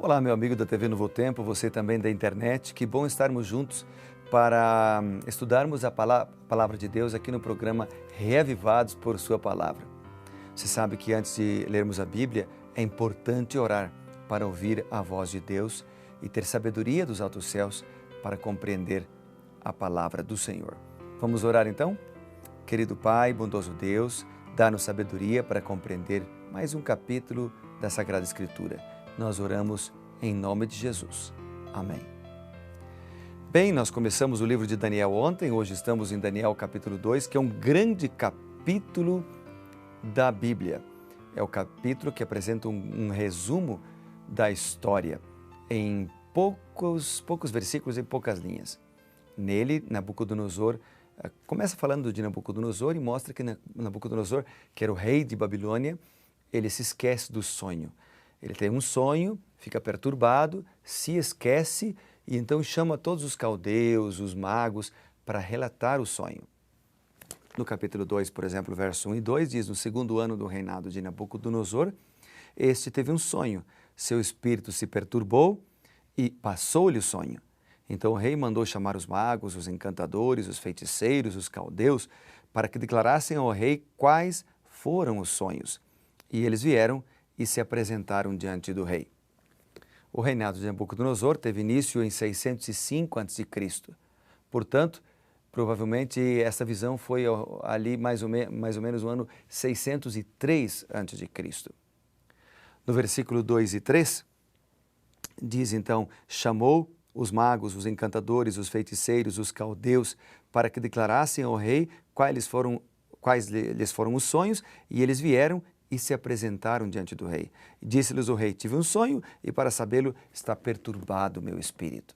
Olá, meu amigo da TV Novo Tempo, você também da internet. Que bom estarmos juntos para estudarmos a palavra de Deus aqui no programa Reavivados por Sua Palavra. Você sabe que antes de lermos a Bíblia, é importante orar para ouvir a voz de Deus e ter sabedoria dos altos céus para compreender a palavra do Senhor. Vamos orar então? Querido Pai, bondoso Deus, dá-nos sabedoria para compreender mais um capítulo da Sagrada Escritura. Nós oramos em nome de Jesus. Amém. Bem, nós começamos o livro de Daniel ontem, hoje estamos em Daniel capítulo 2, que é um grande capítulo da Bíblia. É o capítulo que apresenta um resumo da história em poucos versículos e poucas linhas. Nele, Nabucodonosor começa falando de Nabucodonosor e mostra que Nabucodonosor, que era o rei de Babilônia, ele se esquece do sonho. Ele tem um sonho, fica perturbado, se esquece e então chama todos os caldeus, os magos, para relatar o sonho. No capítulo 2, por exemplo, verso 1 e 2, diz: no segundo ano do reinado de Nabucodonosor, este teve um sonho, seu espírito se perturbou e passou-lhe o sonho. Então o rei mandou chamar os magos, os encantadores, os feiticeiros, os caldeus, para que declarassem ao rei quais foram os sonhos. E eles vieram e se apresentaram diante do rei. O reinado de Nabucodonosor teve início em 605 a.C. Portanto, provavelmente essa visão foi ali mais ou menos no ano 603 a.C. No versículo 2 e 3, diz então: chamou os magos, os encantadores, os feiticeiros, os caldeus, para que declarassem ao rei quais lhes foram os sonhos, e eles vieram e se apresentaram diante do rei. Disse-lhes o rei: tive um sonho e para sabê-lo está perturbado o meu espírito.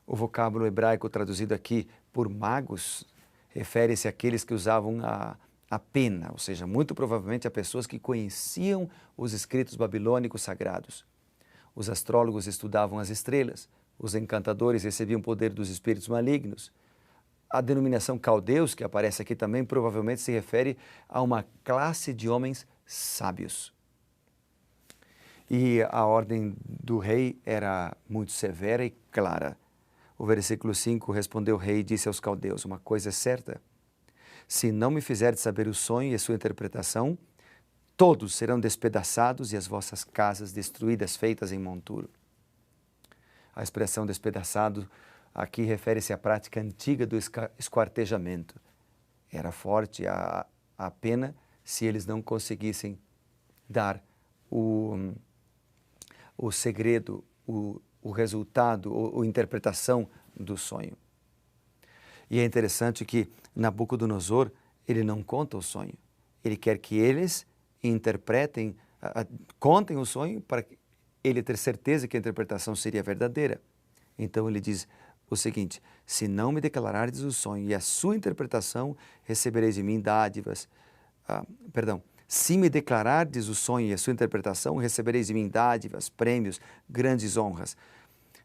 O vocábulo hebraico traduzido aqui por magos refere-se àqueles que usavam a pena, ou seja, muito provavelmente a pessoas que conheciam os escritos babilônicos sagrados. Os astrólogos estudavam as estrelas, os encantadores recebiam poder dos espíritos malignos. A denominação caldeus, que aparece aqui também, provavelmente se refere a uma classe de homens sábios. E a ordem do rei era muito severa e clara. O versículo 5, respondeu o rei e disse aos caldeus: uma coisa é certa, se não me fizerdes saber o sonho e a sua interpretação, todos serão despedaçados e as vossas casas destruídas, feitas em monturo. A expressão despedaçado aqui refere-se à prática antiga do esquartejamento. Era forte a pena se eles não conseguissem dar o segredo, o resultado, a interpretação do sonho. E é interessante que Nabucodonosor, ele não conta o sonho. Ele quer que eles interpretem, contem o sonho para ele ter certeza que a interpretação seria verdadeira. Então ele diz o seguinte: se não me declarardes o sonho e a sua interpretação, recebereis de mim dádivas. Se me declarardes o sonho e a sua interpretação, recebereis de mim dádivas, prêmios, grandes honras.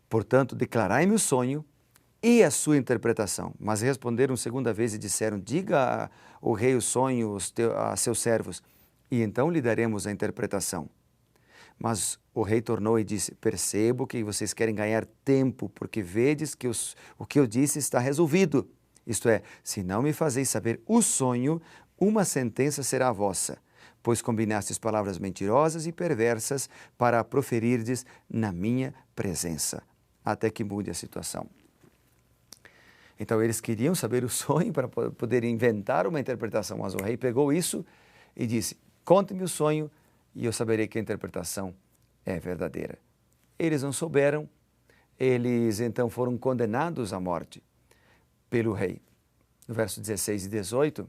Portanto, declarai-me o sonho e a sua interpretação. Mas responderam segunda vez e disseram: diga o rei o sonho a seus servos, e então lhe daremos a interpretação. Mas o rei tornou e disse: percebo que vocês querem ganhar tempo, porque vedes que o que eu disse está resolvido. Isto é, se não me fazeis saber o sonho, uma sentença será vossa, pois combinastes palavras mentirosas e perversas para proferirdes na minha presença, até que mude a situação. Então eles queriam saber o sonho para poder inventar uma interpretação, mas o rei pegou isso e disse: conte-me o sonho e eu saberei que a interpretação é verdadeira. Eles não souberam, eles então foram condenados à morte pelo rei. No verso 16 e 18,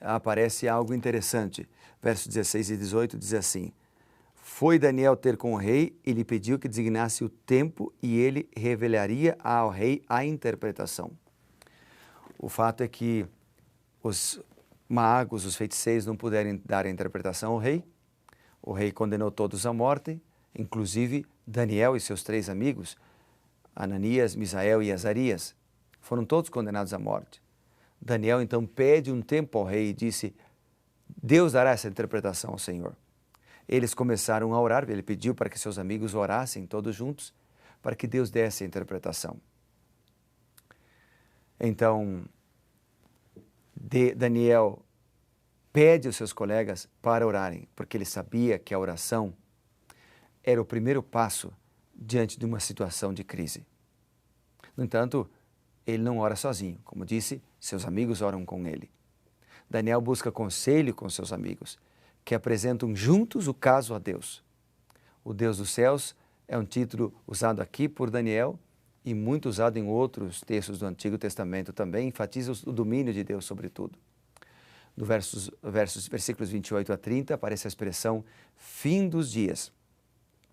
aparece algo interessante. Versos 16 e 18 diz assim: foi Daniel ter com o rei e lhe pediu que designasse o tempo e ele revelaria ao rei a interpretação. O fato é que os magos, os feiticeiros não puderam dar a interpretação ao rei. O rei condenou todos à morte, inclusive Daniel e seus 3 amigos, Ananias, Misael e Azarias. Foram todos condenados à morte. Daniel então pede um tempo ao rei e disse: Deus dará essa interpretação ao Senhor. eles começaram a orar. Ele pediu para que seus amigos orassem todos juntos, para que Deus desse a interpretação. Então, Daniel pede aos seus colegas para orarem, porque ele sabia que a oração era o primeiro passo diante de uma situação de crise. No entanto, ele não ora sozinho. Como disse, seus amigos oram com ele. Daniel busca conselho com seus amigos, que apresentam juntos o caso a Deus. O Deus dos céus é um título usado aqui por Daniel e muito usado em outros textos do Antigo Testamento também, enfatiza o domínio de Deus sobre tudo. No versículos 28 a 30 aparece a expressão fim dos dias,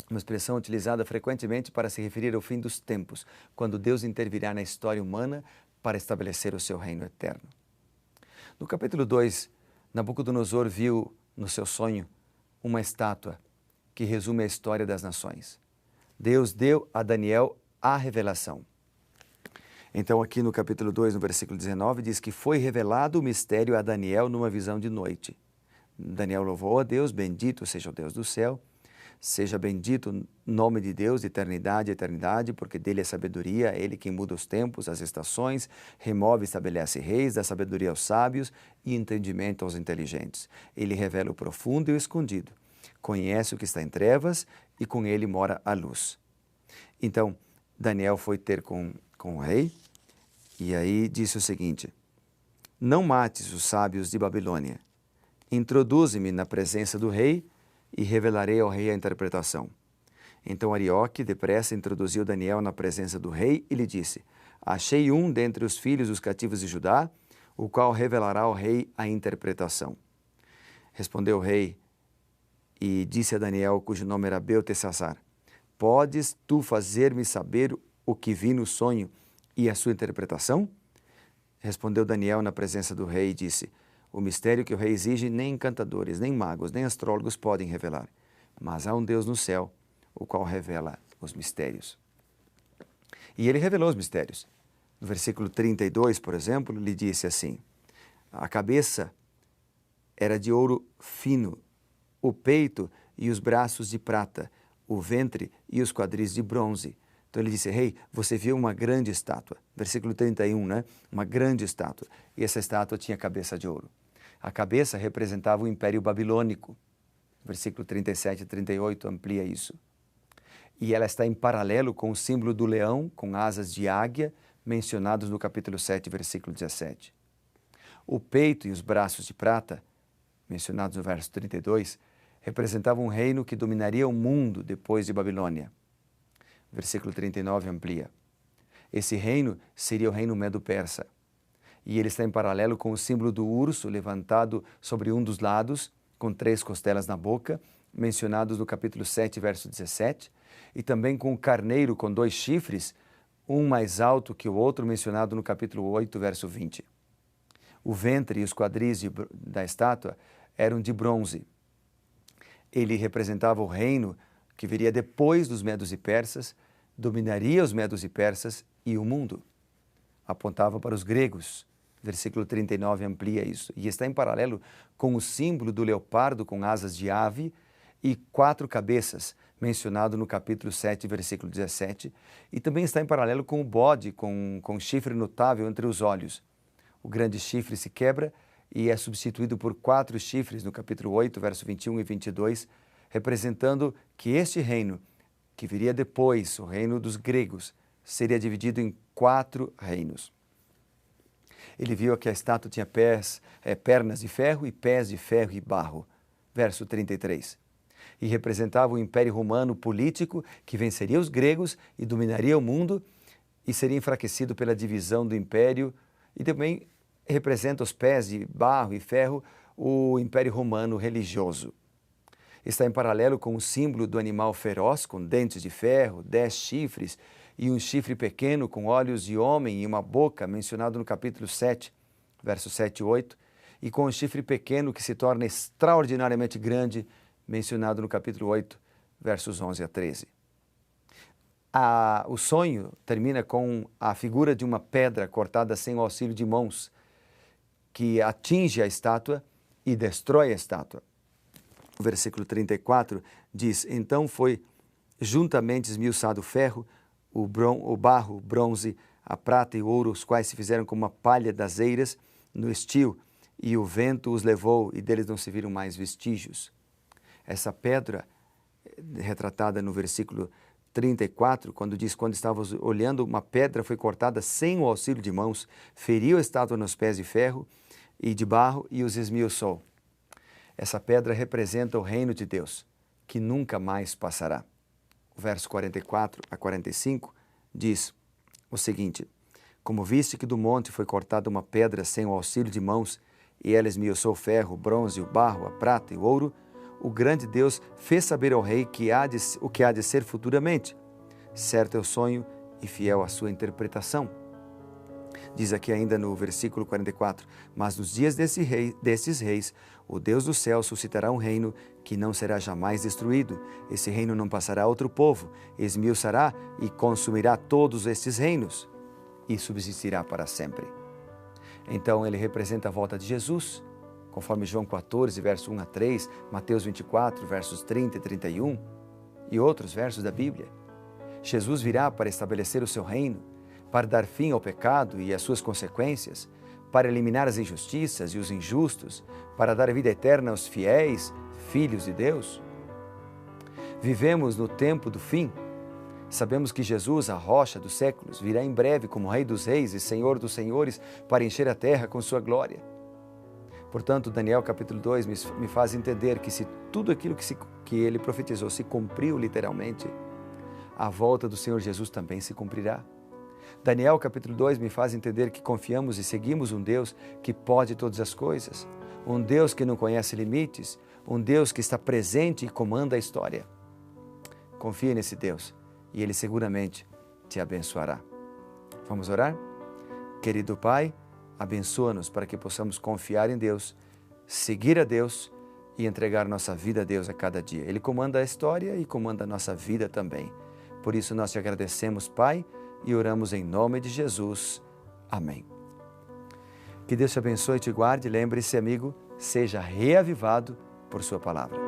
uma expressão utilizada frequentemente para se referir ao fim dos tempos, quando Deus intervirá na história humana para estabelecer o seu reino eterno. No capítulo 2, Nabucodonosor viu no seu sonho uma estátua que resume a história das nações. Deus deu a Daniel a revelação. Então, aqui no capítulo 2, no versículo 19, diz que foi revelado o mistério a Daniel numa visão de noite. Daniel louvou a Deus, bendito seja o Deus do céu, seja bendito o nome de Deus de eternidade a eternidade, porque dele é sabedoria, é ele quem muda os tempos, as estações, remove e estabelece reis, dá sabedoria aos sábios e entendimento aos inteligentes. Ele revela o profundo e o escondido, conhece o que está em trevas e com ele mora a luz. Então, Daniel foi ter com o rei e aí disse o seguinte: não mates os sábios de Babilônia, introduze-me na presença do rei e revelarei ao rei a interpretação. Então Arioque depressa introduziu Daniel na presença do rei e lhe disse: achei um dentre os filhos dos cativos de Judá, o qual revelará ao rei a interpretação. Respondeu o rei e disse a Daniel, cujo nome era Beltesazar: podes tu fazer-me saber o que vi no sonho e a sua interpretação? Respondeu Daniel na presença do rei e disse: o mistério que o rei exige nem encantadores, nem magos, nem astrólogos podem revelar, mas há um Deus no céu, o qual revela os mistérios. E ele revelou os mistérios. No versículo 32, por exemplo, lhe disse assim: a cabeça era de ouro fino, o peito e os braços de prata, o ventre e os quadris de bronze. Então ele disse: rei, você viu uma grande estátua. Versículo 31, né? Uma grande estátua. E essa estátua tinha cabeça de ouro. A cabeça representava o Império Babilônico. Versículo 37 e 38 amplia isso. E ela está em paralelo com o símbolo do leão com asas de águia, mencionados no capítulo 7, versículo 17. O peito e os braços de prata, mencionados no verso 32, representavam um reino que dominaria o mundo depois de Babilônia. Versículo 39 amplia. Esse reino seria o reino medo-persa. E ele está em paralelo com o símbolo do urso levantado sobre um dos lados, com 3 costelas na boca, mencionados no capítulo 7, verso 17, e também com o carneiro com 2 chifres, um mais alto que o outro, mencionado no capítulo 8, verso 20. O ventre e os quadris da estátua eram de bronze. Ele representava o reino que viria depois dos medos e persas, dominaria os medos e persas e o mundo. Apontava para os gregos. Versículo 39 amplia isso. E está em paralelo com o símbolo do leopardo com asas de ave e 4 cabeças, mencionado no capítulo 7, versículo 17. E também está em paralelo com o bode com chifre notável entre os olhos. O grande chifre se quebra e é substituído por 4 chifres no capítulo 8, verso 21 e 22, representando que este reino, que viria depois, o reino dos gregos, seria dividido em 4 reinos. Ele viu que a estátua tinha pernas de ferro e pés de ferro e barro. Verso 33. E representava o Império Romano político que venceria os gregos e dominaria o mundo e seria enfraquecido pela divisão do Império. E também representa os pés de barro e ferro, o Império Romano religioso. Está em paralelo com o símbolo do animal feroz, com dentes de ferro, 10 chifres, e um chifre pequeno com olhos de homem e uma boca, mencionado no capítulo 7, versos 7 e 8, e com um chifre pequeno que se torna extraordinariamente grande, mencionado no capítulo 8, versos 11 a 13. O sonho termina com a figura de uma pedra cortada sem o auxílio de mãos, que atinge a estátua e destrói a estátua. O versículo 34 diz: então foi juntamente esmiuçado o ferro, o barro, o bronze, a prata e o ouro, os quais se fizeram como a palha das eiras no estio, e o vento os levou, e deles não se viram mais vestígios. Essa pedra, retratada no versículo 34, quando diz: quando estávamos olhando, uma pedra foi cortada sem o auxílio de mãos, feriu a estátua nos pés de ferro e de barro e os esmiuçou. Essa pedra representa o reino de Deus, que nunca mais passará. O verso 44 a 45 diz o seguinte: como viste que do monte foi cortada uma pedra sem o auxílio de mãos, e ela esmiuçou o ferro, o bronze, o barro, a prata e o ouro, o grande Deus fez saber ao rei o que há de ser futuramente. Certo é o sonho e fiel a sua interpretação. Diz aqui ainda no versículo 44, mas nos dias desses reis, o Deus do céu suscitará um reino que não será jamais destruído. Esse reino não passará a outro povo, esmiuçará e consumirá todos estes reinos e subsistirá para sempre. Então ele representa a volta de Jesus, conforme João 14, verso 1 a 3, Mateus 24, versos 30 e 31 e outros versos da Bíblia. Jesus virá para estabelecer o seu reino, para dar fim ao pecado e às suas consequências, para eliminar as injustiças e os injustos, para dar vida eterna aos fiéis, filhos de Deus. Vivemos no tempo do fim. Sabemos que Jesus, a rocha dos séculos, virá em breve como Rei dos Reis e Senhor dos Senhores para encher a terra com sua glória. Portanto, Daniel capítulo 2 me faz entender que se tudo aquilo que ele profetizou se cumpriu literalmente, a volta do Senhor Jesus também se cumprirá. Daniel capítulo 2 me faz entender que confiamos e seguimos um Deus que pode todas as coisas, um Deus que não conhece limites, um Deus que está presente e comanda a história. Confie nesse Deus e Ele seguramente te abençoará. Vamos orar? Querido Pai, abençoa-nos para que possamos confiar em Deus, seguir a Deus e entregar nossa vida a Deus a cada dia. Ele comanda a história e comanda a nossa vida também. Por isso nós te agradecemos, Pai, e oramos em nome de Jesus. Amém. Que Deus te abençoe e te guarde. Lembre-se, amigo, seja reavivado por sua palavra.